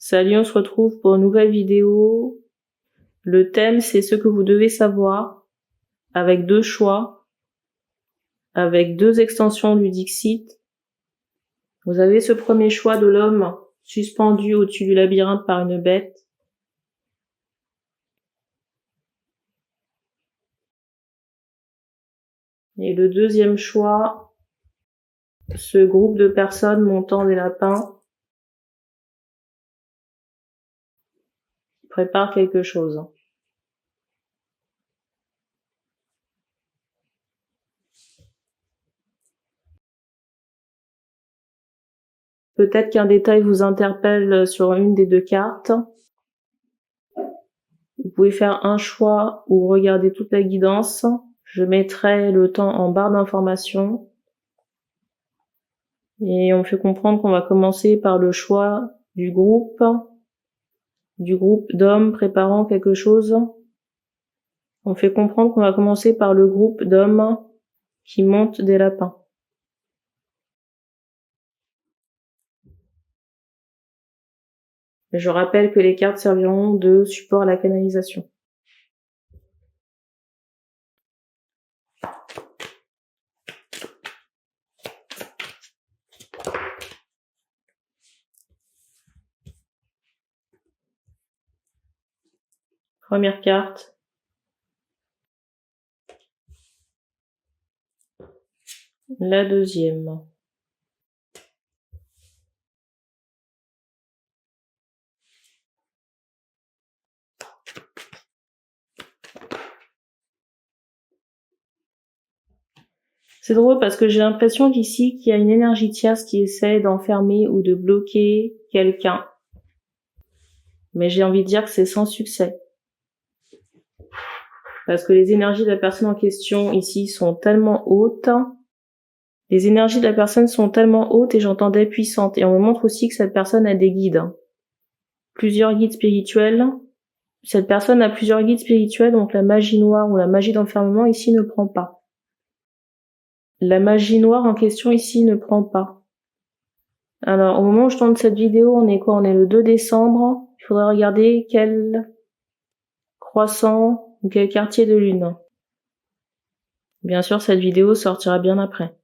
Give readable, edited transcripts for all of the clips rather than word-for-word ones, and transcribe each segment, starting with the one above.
Salut, on se retrouve pour une nouvelle vidéo. Le thème, c'est ce que vous devez savoir, avec 2 choix, avec 2 extensions du Dixit. Vous avez ce premier choix de l'homme suspendu au-dessus du labyrinthe par une bête. Et le deuxième choix, ce groupe de personnes montant des lapins qui préparent quelque chose. Peut-être qu'un détail vous interpelle sur une des 2 cartes. Vous pouvez faire un choix ou regarder toute la guidance. Je mettrai le temps en barre d'information. Et on fait comprendre qu'on va commencer par le choix du groupe d'hommes préparant quelque chose. On fait comprendre qu'on va commencer par le groupe d'hommes qui montent des lapins. Je rappelle que les cartes serviront de support à la canalisation. Première carte. La deuxième. C'est drôle parce que j'ai l'impression qu'ici, qu'il y a une énergie tierce qui essaie d'enfermer ou de bloquer quelqu'un. Mais j'ai envie de dire que c'est sans succès. Parce que les énergies de la personne en question ici sont tellement hautes. Les énergies de la personne sont tellement hautes et j'entendais puissantes. Et on me montre aussi que cette personne a des guides. Plusieurs guides spirituels. Cette personne a plusieurs guides spirituels, donc la magie noire ou la magie d'enfermement ici ne prend pas. La magie noire en question ici ne prend pas. Alors, au moment où je tourne cette vidéo, on est quoi? On est le 2 décembre. Il faudrait regarder quel croissant ou quel quartier de lune. Bien sûr, cette vidéo sortira bien après.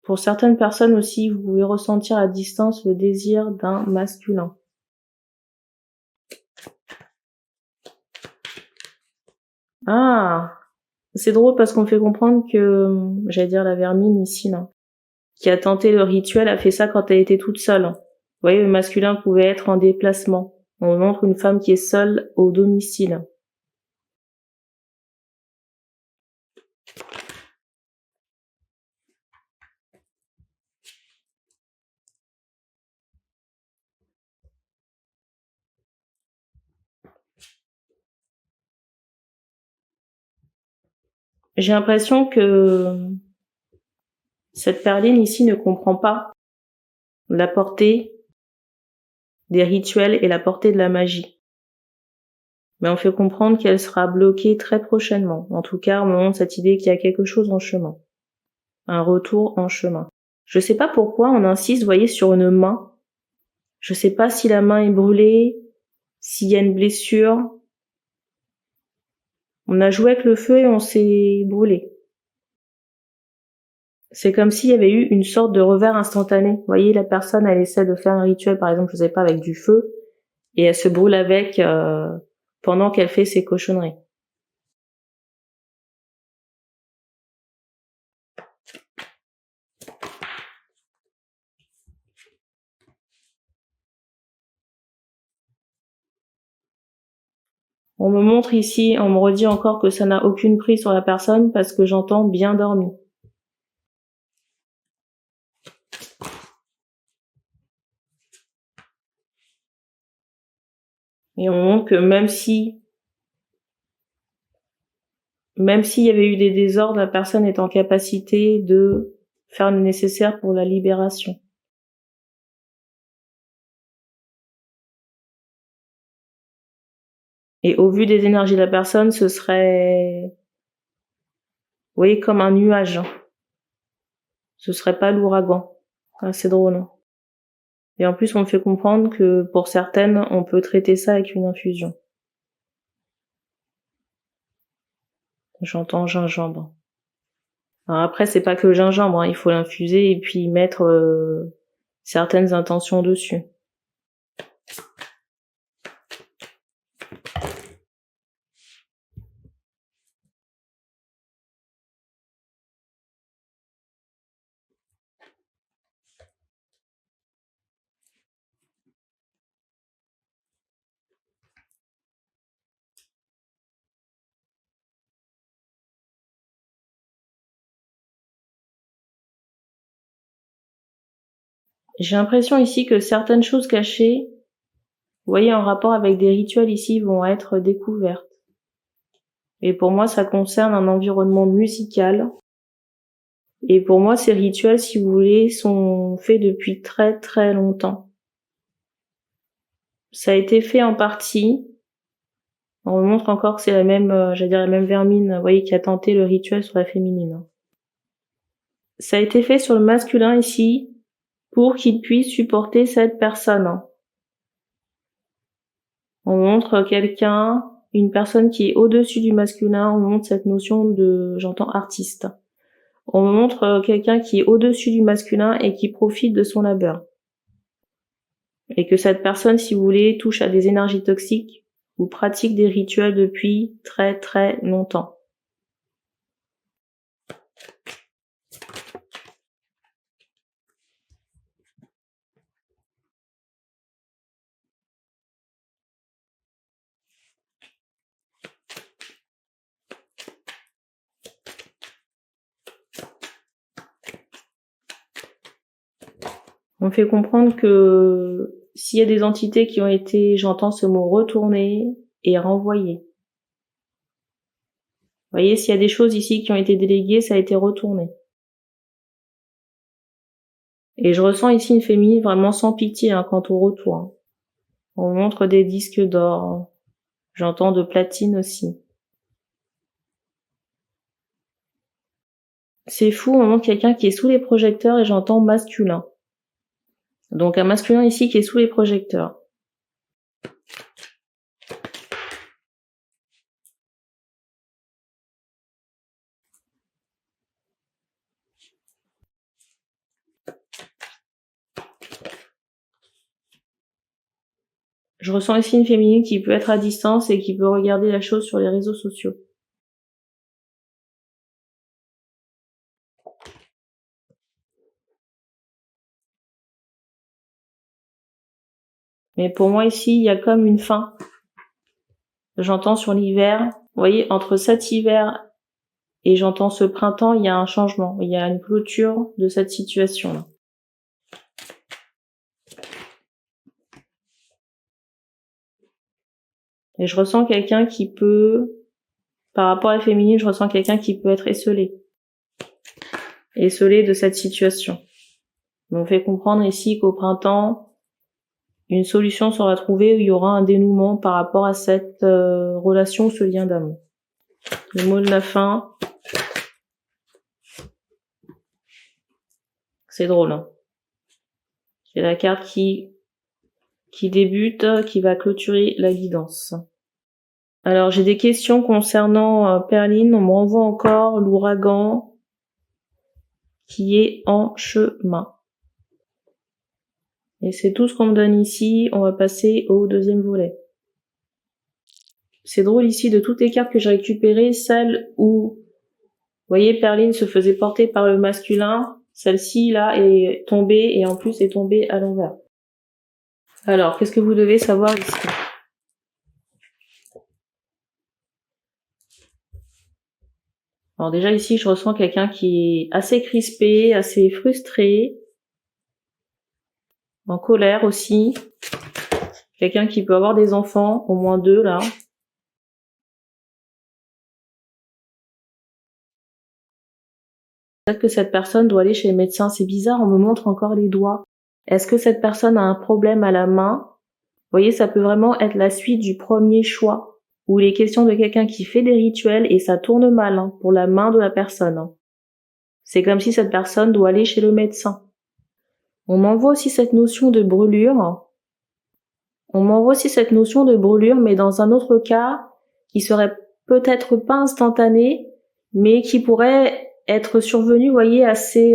Pour certaines personnes aussi, vous pouvez ressentir à distance le désir d'un masculin. Ah, c'est drôle parce qu'on fait comprendre que, j'allais dire la vermine ici, là, qui a tenté le rituel, a fait ça quand elle était toute seule. Vous voyez, le masculin pouvait être en déplacement. On montre une femme qui est seule au domicile. J'ai l'impression que cette perline ici ne comprend pas la portée des rituels et la portée de la magie. Mais on fait comprendre qu'elle sera bloquée très prochainement. En tout cas, on me montre cette idée qu'il y a quelque chose en chemin. Un retour en chemin. Je sais pas pourquoi on insiste, vous voyez, sur une main. Je sais pas si la main est brûlée, s'il y a une blessure. On a joué avec le feu et on s'est brûlé. C'est comme s'il y avait eu une sorte de revers instantané. Vous voyez, la personne, elle essaie de faire un rituel, par exemple, je sais pas, avec du feu, et elle se brûle avec pendant qu'elle fait ses cochonneries. On me montre ici, on me redit encore que ça n'a aucune prise sur la personne parce que j'entends bien dormi. Et on me montre que même s'il y avait eu des désordres, la personne est en capacité de faire le nécessaire pour la libération. Et au vu des énergies de la personne, ce serait voyez, comme un nuage. Ce serait pas l'ouragan. Ah, c'est drôle. Et en plus, on me fait comprendre que pour certaines, on peut traiter ça avec une infusion. J'entends gingembre. Alors après, c'est pas que le gingembre, il faut l'infuser et puis mettre certaines intentions dessus. J'ai l'impression ici que certaines choses cachées, vous voyez, en rapport avec des rituels ici, vont être découvertes. Et pour moi, ça concerne un environnement musical. Et pour moi, ces rituels, si vous voulez, sont faits depuis très très longtemps. Ça a été fait en partie. On me montre encore que c'est la même, j'allais dire la même vermine, vous voyez, qui a tenté le rituel sur la féminine. Ça a été fait sur le masculin ici, pour qu'il puisse supporter cette personne. On montre quelqu'un, une personne qui est au-dessus du masculin, on montre cette notion de, j'entends, artiste. On montre quelqu'un qui est au-dessus du masculin et qui profite de son labeur. Et que cette personne, si vous voulez, touche à des énergies toxiques ou pratique des rituels depuis très très longtemps. On fait comprendre que s'il y a des entités qui ont été, j'entends ce mot, retournées et renvoyées. Vous voyez, s'il y a des choses ici qui ont été déléguées, ça a été retourné. Et je ressens ici une féminine vraiment sans pitié quant au retour. On montre des disques d'or. J'entends de platine aussi. C'est fou, on montre quelqu'un qui est sous les projecteurs et j'entends masculin. Donc un masculin ici qui est sous les projecteurs. Je ressens ici une féminine qui peut être à distance et qui peut regarder la chose sur les réseaux sociaux. Mais pour moi ici, il y a comme une fin. J'entends sur l'hiver. Vous voyez, entre cet hiver et j'entends ce printemps, il y a un changement. Il y a une clôture de cette situation-là. Et je ressens quelqu'un qui peut, par rapport à la féminine, je ressens quelqu'un qui peut être esseulé. Esseulé de cette situation. On fait comprendre ici qu'au printemps, une solution sera trouvée où il y aura un dénouement par rapport à cette relation, ce lien d'amour. Le mot de la fin. C'est drôle, hein. C'est la carte qui débute, qui va clôturer la guidance. Alors, j'ai des questions concernant Perline. On me renvoie encore l'ouragan qui est en chemin. Et c'est tout ce qu'on me donne ici. On va passer au deuxième volet. C'est drôle ici, de toutes les cartes que j'ai récupérées, celle où, vous voyez, Perline se faisait porter par le masculin. Celle-ci, là, est tombée et en plus est tombée à l'envers. Alors, qu'est-ce que vous devez savoir ici? Alors déjà ici, je ressens quelqu'un qui est assez crispé, assez frustré, en colère aussi. Quelqu'un qui peut avoir des enfants, au moins 2 là. Peut-être que cette personne doit aller chez le médecin. C'est bizarre, on me montre encore les doigts. Est-ce que cette personne a un problème à la main? Vous voyez, ça peut vraiment être la suite du premier choix. où il est question de quelqu'un qui fait des rituels et ça tourne mal pour la main de la personne. C'est comme si cette personne doit aller chez le médecin. On m'envoie aussi cette notion de brûlure. Mais dans un autre cas, qui serait peut-être pas instantané, mais qui pourrait être survenu, vous voyez, assez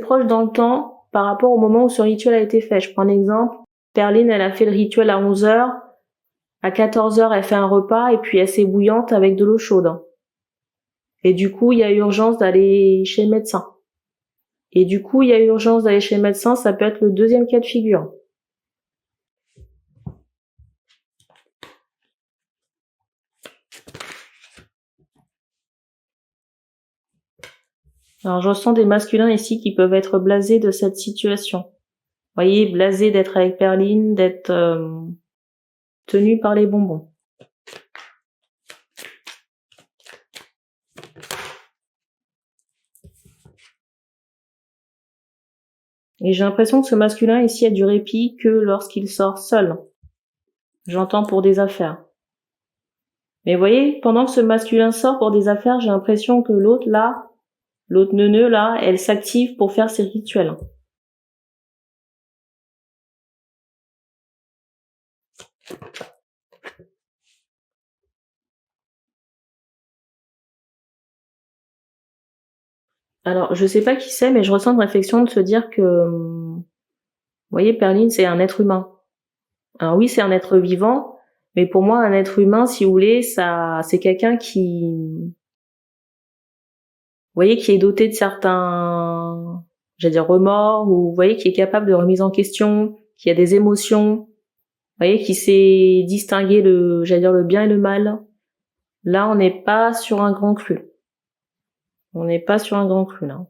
proche dans le temps par rapport au moment où ce rituel a été fait. Je prends un exemple. Perline, elle a fait le rituel à 11h. À 14h, elle fait un repas et puis elle s'est bouillante avec de l'eau chaude. Et du coup, il y a urgence d'aller chez le médecin. Ça peut être le deuxième cas de figure. Alors, je ressens des masculins ici qui peuvent être blasés de cette situation. Vous voyez, blasés d'être avec Perline, d'être tenus par les bonbons. Et j'ai l'impression que ce masculin ici a du répit que lorsqu'il sort seul. J'entends pour des affaires. Mais vous voyez, pendant que ce masculin sort pour des affaires, j'ai l'impression que l'autre neuneu là, elle s'active pour faire ses rituels. Alors, je sais pas qui c'est, mais je ressens une réflexion de se dire que, vous voyez, Perline, c'est un être humain. Alors oui, c'est un être vivant, mais pour moi, un être humain, si vous voulez, c'est quelqu'un qui, vous voyez, qui est doté de certains, remords, ou vous voyez, qui est capable de remise en question, qui a des émotions, vous voyez, qui sait distinguer le bien et le mal. Là, on n'est pas sur un grand cru. Là.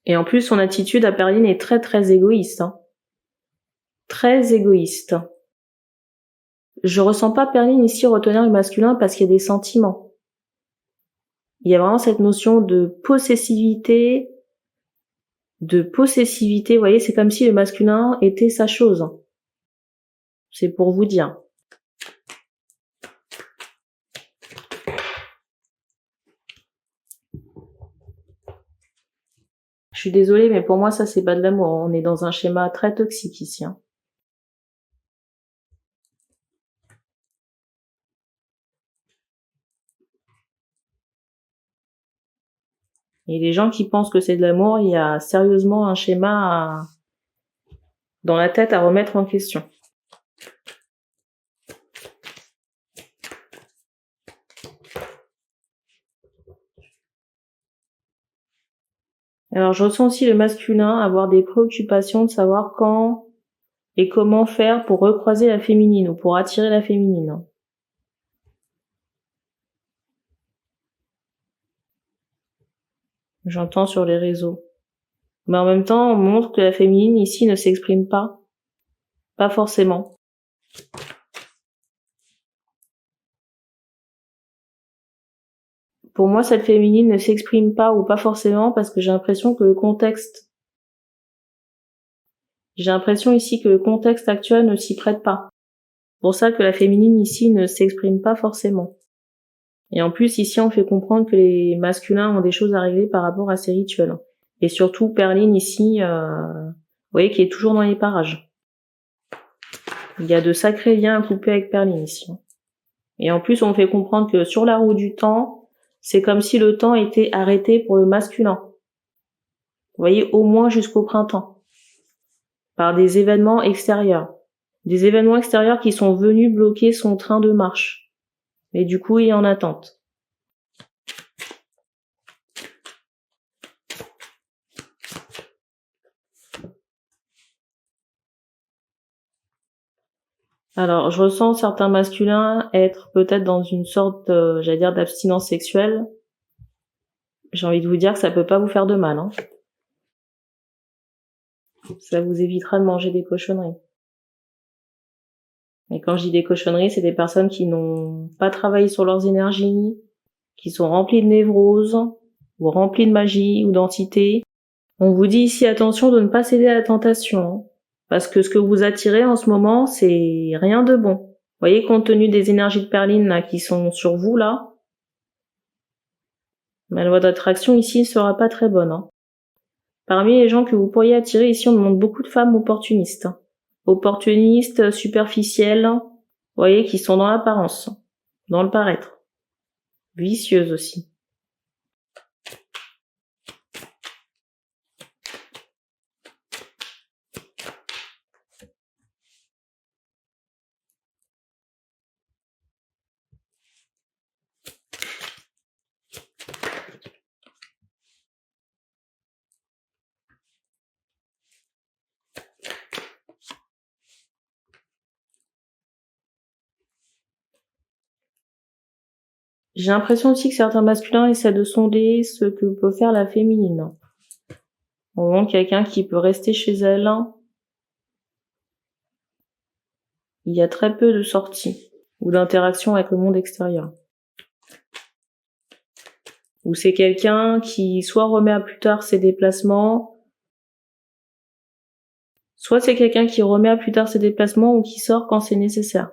Et en plus, son attitude à Perline est très très égoïste. Très égoïste. Je ressens pas Perline ici retenir le masculin parce qu'il y a des sentiments. Il y a vraiment cette notion de possessivité. Vous voyez, c'est comme si le masculin était sa chose. C'est pour vous dire. Je suis désolée, mais pour moi, ça, c'est pas de l'amour. On est dans un schéma très toxique ici. Et les gens qui pensent que c'est de l'amour, il y a sérieusement un schéma dans la tête à remettre en question. Alors, je ressens aussi le masculin avoir des préoccupations de savoir quand et comment faire pour recroiser la féminine ou pour attirer la féminine. J'entends sur les réseaux. Mais en même temps, on montre que la féminine ici ne s'exprime pas. Pas forcément. Pour moi, cette féminine ne s'exprime pas ou pas forcément parce que j'ai l'impression ici que le contexte actuel ne s'y prête pas. C'est pour ça que la féminine ici ne s'exprime pas forcément. Et en plus, ici, on fait comprendre que les masculins ont des choses à régler par rapport à ces rituels. Et surtout, Perline ici, vous voyez, qui est toujours dans les parages. Il y a de sacrés liens à couper avec Perline ici. Et en plus, on fait comprendre que sur la roue du temps, c'est comme si le temps était arrêté pour le masculin. Vous voyez, au moins jusqu'au printemps. Par des événements extérieurs. Des événements extérieurs qui sont venus bloquer son train de marche. Et du coup, il est en attente. Alors, je ressens certains masculins être peut-être dans une sorte, d'abstinence sexuelle. J'ai envie de vous dire que ça peut pas vous faire de mal, Ça vous évitera de manger des cochonneries. Et quand je dis des cochonneries, c'est des personnes qui n'ont pas travaillé sur leurs énergies, qui sont remplies de névroses, ou remplies de magie, ou d'entités. On vous dit ici attention de ne pas céder à la tentation. Parce que ce que vous attirez en ce moment, c'est rien de bon. Vous voyez, compte tenu des énergies de Perline là, qui sont sur vous, là, la loi d'attraction ici ne sera pas très bonne. Hein. Parmi les gens que vous pourriez attirer, ici, on demande beaucoup de femmes opportunistes. Hein. Opportunistes, superficielles, vous voyez, qui sont dans l'apparence, dans le paraître. Vicieuses aussi. J'ai l'impression aussi que certains masculins essaient de sonder ce que peut faire la féminine. Au moment quelqu'un qui peut rester chez elle, il y a très peu de sorties ou d'interactions avec le monde extérieur. Ou c'est quelqu'un qui soit remet à plus tard ses déplacements, soit c'est quelqu'un qui remet à plus tard ses déplacements ou qui sort quand c'est nécessaire.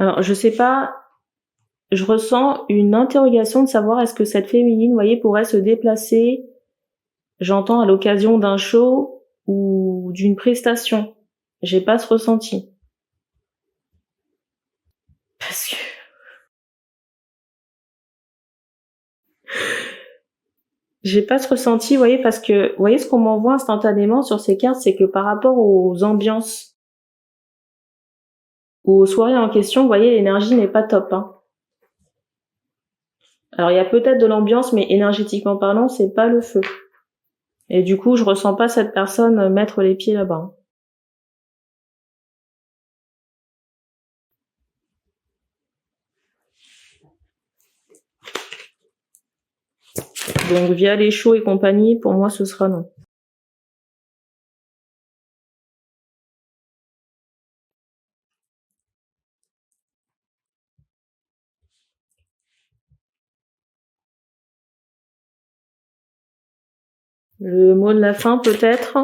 Alors, je sais pas, je ressens une interrogation de savoir est-ce que cette féminine, vous voyez, pourrait se déplacer, j'entends à l'occasion d'un show ou d'une prestation. J'ai pas ce ressenti. Parce que j'ai pas ce ressenti, vous voyez, parce que, vous voyez, ce qu'on m'envoie instantanément sur ces cartes, c'est que par rapport aux ambiances ou aux soirées en question, vous voyez, l'énergie n'est pas top, hein. Alors, il y a peut-être de l'ambiance, mais énergétiquement parlant, c'est pas le feu. Et du coup, je ressens pas cette personne mettre les pieds là-bas. Donc, via les shows et compagnie, pour moi, ce sera non. Le mot de la fin, peut-être.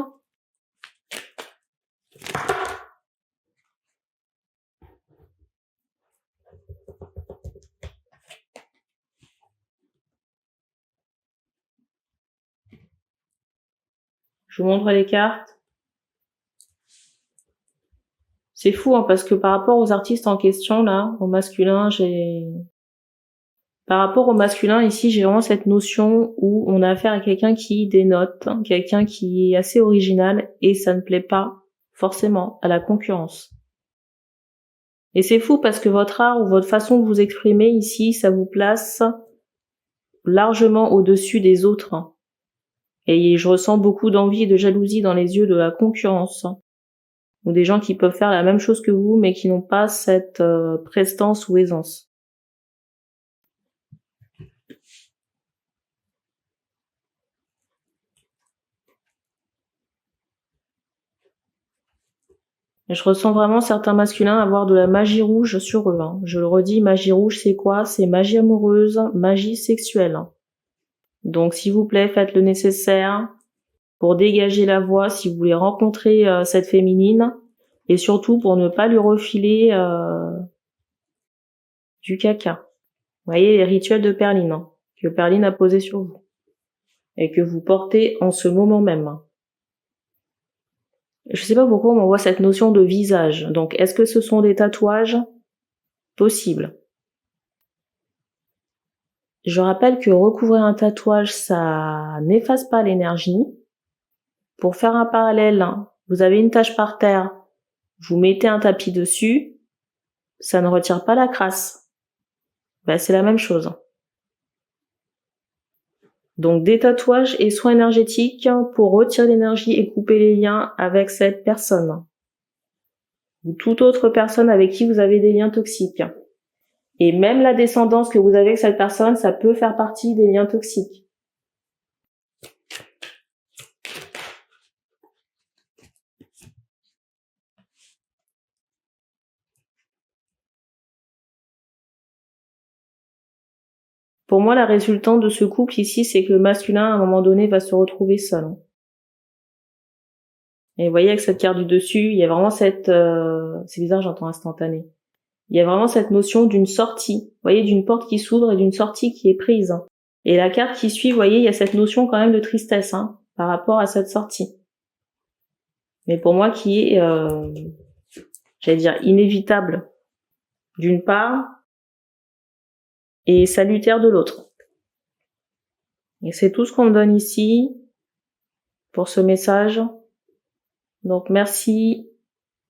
Je vous montre les cartes. C'est fou, hein, parce que par rapport aux artistes en question, là, au masculin, par rapport au masculin, ici, j'ai vraiment cette notion où on a affaire à quelqu'un qui dénote, hein, quelqu'un qui est assez original, et ça ne plaît pas, forcément, à la concurrence. Et c'est fou parce que votre art ou votre façon de vous exprimer ici, ça vous place largement au-dessus des autres. Hein. Et je ressens beaucoup d'envie et de jalousie dans les yeux de la concurrence. Hein. Ou des gens qui peuvent faire la même chose que vous, mais qui n'ont pas cette prestance ou aisance. Et je ressens vraiment certains masculins avoir de la magie rouge sur eux. Hein. Je le redis, magie rouge, c'est quoi? C'est magie amoureuse, magie sexuelle. Hein. Donc, s'il vous plaît, faites le nécessaire pour dégager la voie si vous voulez rencontrer cette féminine, et surtout pour ne pas lui refiler du caca. Vous voyez les rituels de Perline, hein, que Perline a posé sur vous, et que vous portez en ce moment même. Je sais pas pourquoi on m'envoie cette notion de visage. Donc, est-ce que ce sont des tatouages? Possible. Je rappelle que recouvrir un tatouage, ça n'efface pas l'énergie. Pour faire un parallèle, vous avez une tache par terre, vous mettez un tapis dessus, ça ne retire pas la crasse. Ben, c'est la même chose. Donc des tatouages et soins énergétiques pour retirer l'énergie et couper les liens avec cette personne. Ou toute autre personne avec qui vous avez des liens toxiques. Et même la descendance que vous avez avec cette personne, ça peut faire partie des liens toxiques. Pour moi, la résultante de ce couple ici, c'est que le masculin, à un moment donné, va se retrouver seul. Et vous voyez, avec cette carte du dessus, il y a vraiment cette... c'est bizarre, j'entends instantané. Il y a vraiment cette notion d'une sortie. Vous voyez, d'une porte qui s'ouvre et d'une sortie qui est prise. Et la carte qui suit, vous voyez, il y a cette notion quand même de tristesse par rapport à cette sortie. Mais pour moi, qui est, j'allais dire, inévitable d'une part et salutaire de l'autre. Et c'est tout ce qu'on me donne ici pour ce message. Donc merci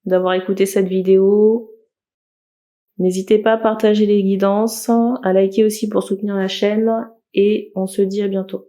d'avoir écouté cette vidéo. N'hésitez pas à partager les guidances, à liker aussi pour soutenir la chaîne et on se dit à bientôt.